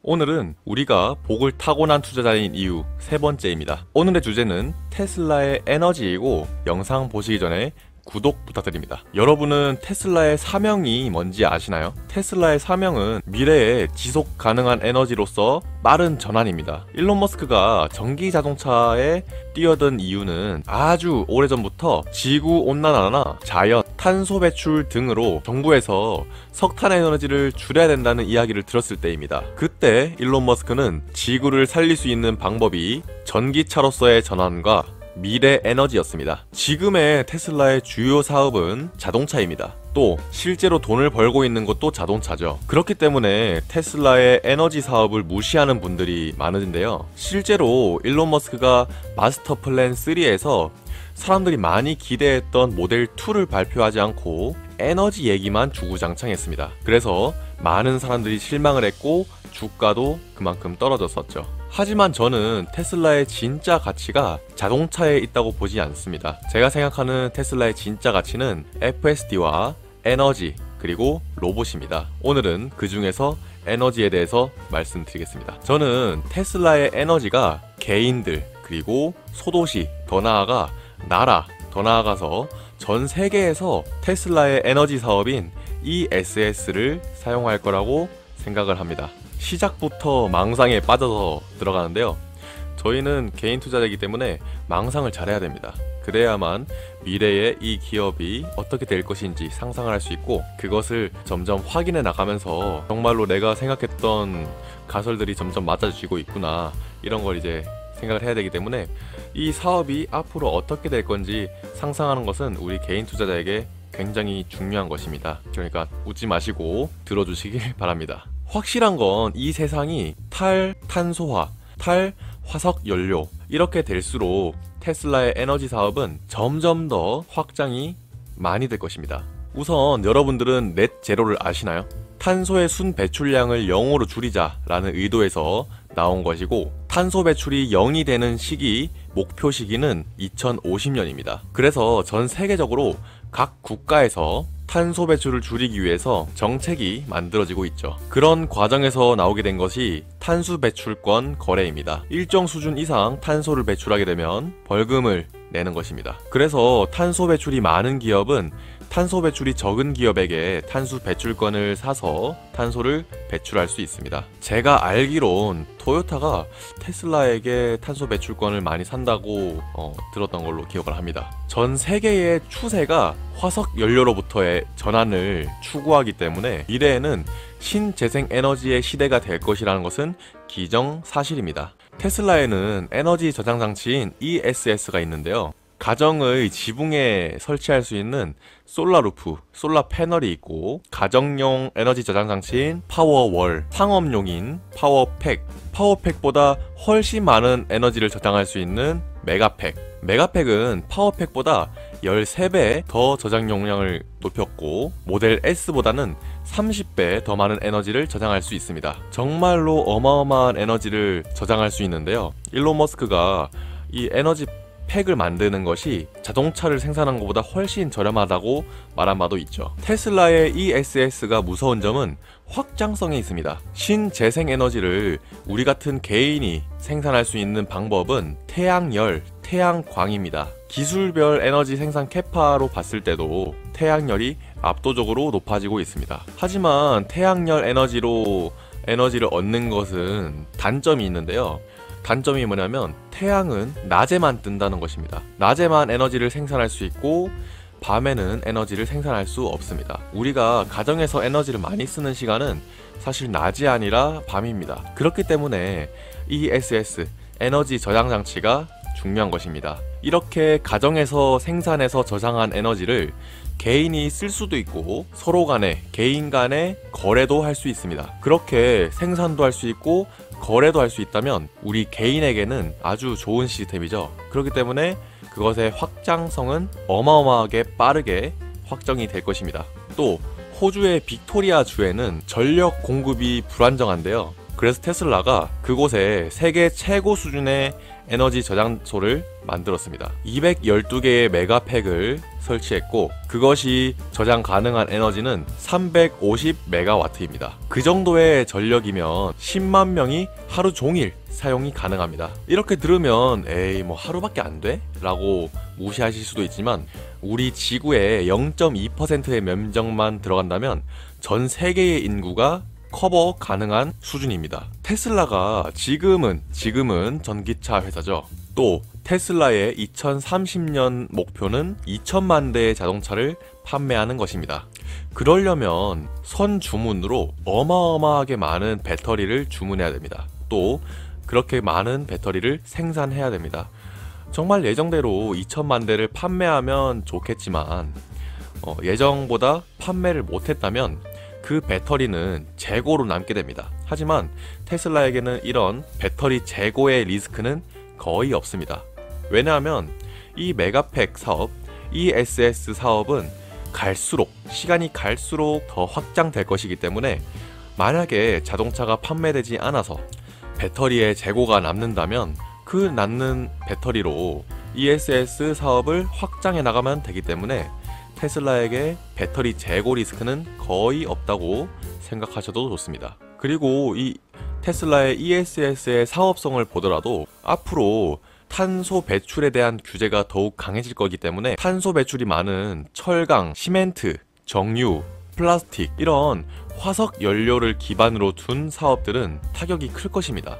오늘은 우리가 복을 타고난 투자자인 이유 세 번째입니다. 오늘의 주제는 테슬라의 에너지이고, 영상 보시기 전에 구독 부탁드립니다. 여러분은 테슬라의 사명이 뭔지 아시나요? 테슬라의 사명은 미래의 지속 가능한 에너지로서 빠른 전환입니다. 일론 머스크가 전기 자동차에 뛰어든 이유는 아주 오래전부터 지구 온난화나 자연, 탄소 배출 등으로 정부에서 석탄 에너지를 줄여야 된다는 이야기를 들었을 때입니다. 그때 일론 머스크는 지구를 살릴 수 있는 방법이 전기차로서의 전환과 미래 에너지였습니다. 지금의 테슬라의 주요 사업은 자동차입니다. 또 실제로 돈을 벌고 있는 것도 자동차죠. 그렇기 때문에 테슬라의 에너지 사업을 무시하는 분들이 많은데요. 실제로 일론 머스크가 마스터 플랜 3에서 사람들이 많이 기대했던 모델 2를 발표하지 않고 에너지 얘기만 주구장창했습니다. 그래서 많은 사람들이 실망을 했고 주가도 그만큼 떨어졌었죠. 하지만 저는 테슬라의 진짜 가치가 자동차에 있다고 보지 않습니다. 제가 생각하는 테슬라의 진짜 가치는 FSD와 에너지, 그리고 로봇입니다. 오늘은 그 중에서 에너지에 대해서 말씀드리겠습니다. 저는 테슬라의 에너지가 개인들, 그리고 소도시, 더 나아가 나라, 더 나아가서 전 세계에서 테슬라의 에너지 사업인 ESS를 사용할 거라고 생각을 합니다. 시작부터 망상에 빠져서 들어가는데요. 저희는 개인 투자자이기 때문에 망상을 잘해야 됩니다. 그래야만 미래의 이 기업이 어떻게 될 것인지 상상을 할 수 있고, 그것을 점점 확인해 나가면서 정말로 내가 생각했던 가설들이 점점 맞아지고 있구나, 이런 걸 이제 생각을 해야 되기 때문에 이 사업이 앞으로 어떻게 될 건지 상상하는 것은 우리 개인 투자자에게 굉장히 중요한 것입니다. 그러니까 웃지 마시고 들어주시길 바랍니다. 확실한 건 이 세상이 탈탄소화, 탈화석 연료 이렇게 될수록 테슬라의 에너지 사업은 점점 더 확장이 많이 될 것입니다. 우선 여러분들은 넷 제로를 아시나요? 탄소의 순 배출량을 0으로 줄이자라는 의도에서 나온 것이고, 탄소 배출이 0이 되는 시기, 목표 시기는 2050년입니다. 그래서 전 세계적으로 각 국가에서 탄소 배출을 줄이기 위해서 정책이 만들어지고 있죠. 그런 과정에서 나오게 된 것이 탄소 배출권 거래입니다. 일정 수준 이상 탄소를 배출하게 되면 벌금을 내는 것입니다. 그래서 탄소 배출이 많은 기업은 탄소 배출이 적은 기업에게 탄소 배출권을 사서 탄소를 배출할 수 있습니다. 제가 알기론 토요타가 테슬라에게 탄소 배출권을 많이 산다고 들었던 걸로 기억을 합니다. 전 세계의 추세가 화석 연료로부터의 전환을 추구하기 때문에 미래에는 신재생 에너지의 시대가 될 것이라는 것은 기정사실입니다. 테슬라에는 에너지 저장 장치인 ESS가 있는데요. 가정의 지붕에 설치할 수 있는 솔라루프, 솔라 패널이 있고, 가정용 에너지 저장 장치인 파워월, 상업용인 파워팩, 파워팩보다 훨씬 많은 에너지를 저장할 수 있는 메가팩. 메가팩은 파워팩보다 13배 더 저장 용량을 높였고, 모델 S보다는 30배 더 많은 에너지를 저장할 수 있습니다. 정말로 어마어마한 에너지를 저장할 수 있는데요. 일론 머스크가 이 에너지 팩을 만드는 것이 자동차를 생산한 것보다 훨씬 저렴하다고 말한 바도 있죠. 테슬라의 ESS가 무서운 점은 확장성에 있습니다. 신재생 에너지를 우리 같은 개인이 생산할 수 있는 방법은 태양열, 태양광입니다. 기술별 에너지 생산 캐파로 봤을 때도 태양열이 압도적으로 높아지고 있습니다. 하지만 태양열 에너지로 에너지를 얻는 것은 단점이 있는데요. 단점이 뭐냐면 태양은 낮에만 뜬다는 것입니다. 낮에만 에너지를 생산할 수 있고 밤에는 에너지를 생산할 수 없습니다. 우리가 가정에서 에너지를 많이 쓰는 시간은 사실 낮이 아니라 밤입니다. 그렇기 때문에 ESS, 에너지 저장 장치가 중요한 것입니다. 이렇게 가정에서 생산해서 저장한 에너지를 개인이 쓸 수도 있고, 서로 간에, 개인 간에 거래도 할 수 있습니다. 그렇게 생산도 할 수 있고 거래도 할 수 있다면 우리 개인에게는 아주 좋은 시스템이죠. 그렇기 때문에 그것의 확장성은 어마어마하게 빠르게 확정이 될 것입니다. 또 호주의 빅토리아 주에는 전력 공급이 불안정한데요. 그래서 테슬라가 그곳에 세계 최고 수준의 에너지 저장소를 만들었습니다. 212개의 메가팩을 설치했고 그것이 저장 가능한 에너지는 350메가와트입니다. 그 정도의 전력이면 10만 명이 하루 종일 사용이 가능합니다. 이렇게 들으면 에이 뭐 하루밖에 안 돼? 라고 무시하실 수도 있지만 우리 지구의 0.2%의 면적만 들어간다면 전 세계의 인구가 커버 가능한 수준입니다. 테슬라가 지금은 전기차 회사죠. 또 테슬라의 2030년 목표는 2천만 대의 자동차를 판매하는 것입니다. 그러려면 선 주문으로 어마어마하게 많은 배터리를 주문해야 됩니다. 또 그렇게 많은 배터리를 생산해야 됩니다. 정말 예정대로 2천만 대를 판매하면 좋겠지만 예정보다 판매를 못했다면 그 배터리는 재고로 남게 됩니다. 하지만 테슬라에게는 이런 배터리 재고의 리스크는 거의 없습니다. 왜냐하면 이 메가팩 사업, ESS 사업은 시간이 갈수록 더 확장될 것이기 때문에 만약에 자동차가 판매되지 않아서 배터리의 재고가 남는다면 그 남는 배터리로 ESS 사업을 확장해 나가면 되기 때문에 테슬라에게 배터리 재고 리스크는 거의 없다고 생각하셔도 좋습니다. 그리고 이 테슬라의 ESS의 사업성을 보더라도 앞으로 탄소 배출에 대한 규제가 더욱 강해질 거기 때문에 탄소 배출이 많은 철강, 시멘트, 정유, 플라스틱 이런 화석 연료를 기반으로 둔 사업들은 타격이 클 것입니다.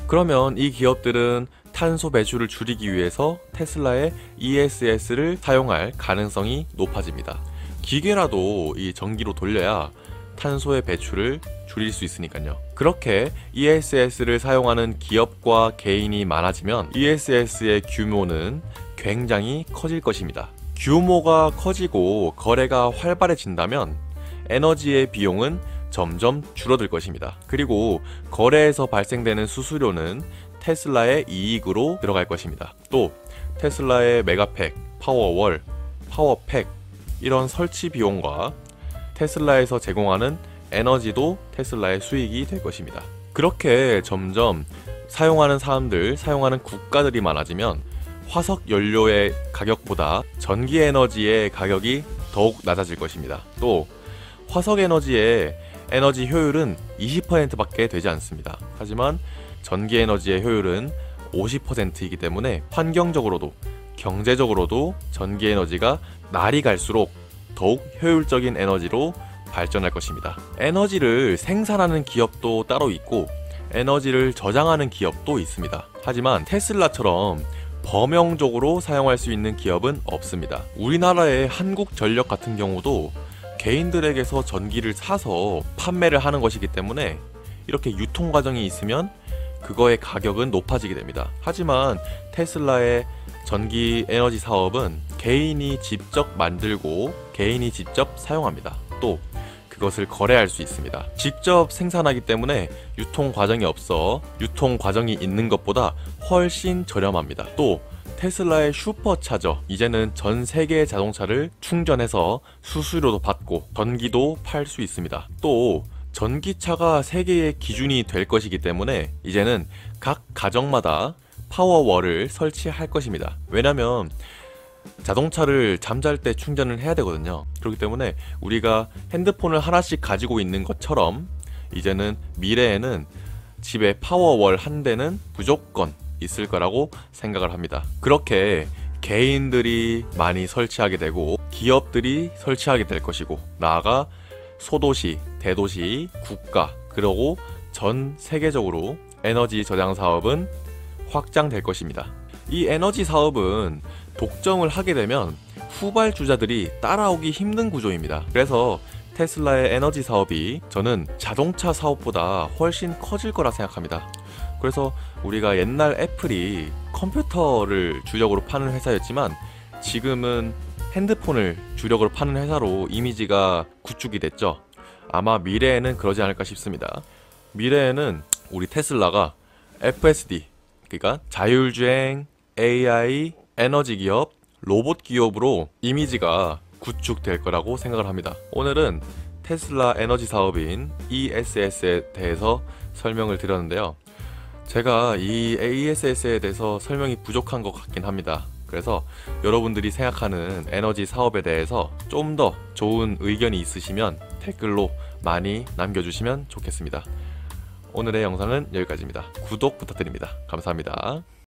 그러면 이 기업들은 탄소 배출을 줄이기 위해서 테슬라의 ESS를 사용할 가능성이 높아집니다. 기계라도 이 전기로 돌려야 탄소의 배출을 줄일 수 있으니까요. 그렇게 ESS를 사용하는 기업과 개인이 많아지면 ESS의 규모는 굉장히 커질 것입니다. 규모가 커지고 거래가 활발해진다면 에너지의 비용은 점점 줄어들 것입니다. 그리고 거래에서 발생되는 수수료는 테슬라의 이익으로 들어갈 것입니다. 또 테슬라의 메가팩, 파워월, 파워팩 이런 설치 비용과 테슬라에서 제공하는 에너지도 테슬라의 수익이 될 것입니다. 그렇게 점점 사용하는 사람들, 사용하는 국가들이 많아지면 화석 연료의 가격보다 전기 에너지의 가격이 더욱 낮아질 것입니다. 또 화석 에너지의 에너지 효율은 20%밖에 되지 않습니다. 하지만 전기 에너지의 효율은 50%이기 때문에 환경적으로도 경제적으로도 전기 에너지가 날이 갈수록 더욱 효율적인 에너지로 발전할 것입니다. 에너지를 생산하는 기업도 따로 있고 에너지를 저장하는 기업도 있습니다. 하지만 테슬라처럼 범용적으로 사용할 수 있는 기업은 없습니다. 우리나라의 한국전력 같은 경우도 개인들에게서 전기를 사서 판매를 하는 것이기 때문에 이렇게 유통 과정이 있으면 그거의 가격은 높아지게 됩니다. 하지만 테슬라의 전기 에너지 사업은 개인이 직접 만들고 개인이 직접 사용합니다. 또 그것을 거래할 수 있습니다. 직접 생산하기 때문에 유통 과정이 없어 유통 과정이 있는 것보다 훨씬 저렴합니다. 또 테슬라의 슈퍼차저, 이제는 전 세계의 자동차를 충전해서 수수료도 받고 전기도 팔 수 있습니다. 또 전기차가 세계의 기준이 될 것이기 때문에 이제는 각 가정마다 파워월을 설치할 것입니다. 왜냐면 자동차를 잠잘 때 충전을 해야 되거든요. 그렇기 때문에 우리가 핸드폰을 하나씩 가지고 있는 것처럼 이제는 미래에는 집에 파워월 한 대는 무조건 있을 거라고 생각을 합니다. 그렇게 개인들이 많이 설치하게 되고 기업들이 설치하게 될 것이고 나아가 소도시, 대도시, 국가 그리고 전 세계적으로 에너지 저장 사업은 확장될 것입니다. 이 에너지 사업은 독점을 하게 되면 후발주자들이 따라오기 힘든 구조입니다. 그래서 테슬라의 에너지 사업이 저는 자동차 사업보다 훨씬 커질 거라 생각합니다. 그래서 우리가 옛날 애플이 컴퓨터를 주력으로 파는 회사였지만 지금은 핸드폰을 주력으로 파는 회사로 이미지가 구축이 됐죠. 아마 미래에는 그러지 않을까 싶습니다. 미래에는 우리 테슬라가 FSD, 그러니까 자율주행, AI, 에너지 기업, 로봇 기업으로 이미지가 구축될 거라고 생각을 합니다. 오늘은 테슬라 에너지 사업인 ESS에 대해서 설명을 드렸는데요. 제가 이 ESS에 대해서 설명이 부족한 것 같긴 합니다. 그래서 여러분들이 생각하는 에너지 사업에 대해서 좀 더 좋은 의견이 있으시면 댓글로 많이 남겨주시면 좋겠습니다. 오늘의 영상은 여기까지입니다. 구독 부탁드립니다. 감사합니다.